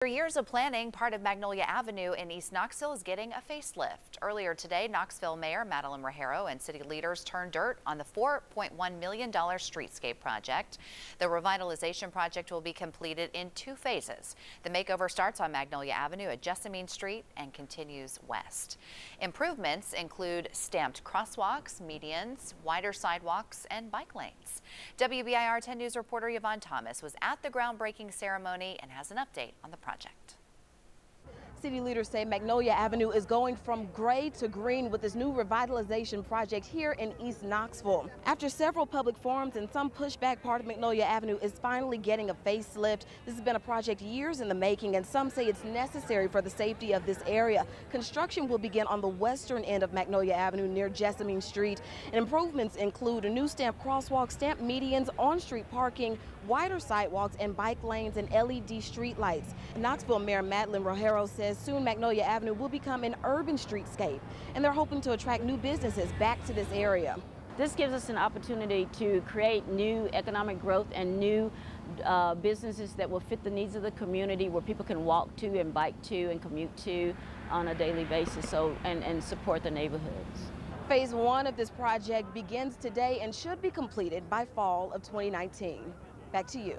After years of planning, part of Magnolia Avenue in East Knoxville is getting a facelift. Earlier today, Knoxville Mayor Madeline Rogero and city leaders turned dirt on the $4.1 million streetscape project. The revitalization project will be completed in 2 phases. The makeover starts on Magnolia Avenue at Jessamine Street and continues west. Improvements include stamped crosswalks, medians, wider sidewalks, and bike lanes. WBIR 10 News reporter Yvonne Thomas was at the groundbreaking ceremony and has an update on the project. City leaders say Magnolia Avenue is going from gray to green with this new revitalization project here in East Knoxville. After several public forums and some pushback, part of Magnolia Avenue is finally getting a facelift. This has been a project years in the making, and some say it's necessary for the safety of this area. Construction will begin on the western end of Magnolia Avenue near Jessamine Street. And improvements include a new stamped crosswalk, stamped medians, on-street parking, wider sidewalks, and bike lanes and LED street lights. Knoxville Mayor Madeline Rogero says soon Magnolia Avenue will become an urban streetscape, and they're hoping to attract new businesses back to this area. This gives us an opportunity to create new economic growth and new businesses that will fit the needs of the community, where people can walk to and bike to and commute to on a daily basis, and support the neighborhoods. Phase 1 of this project begins today and should be completed by fall of 2019. Back to you.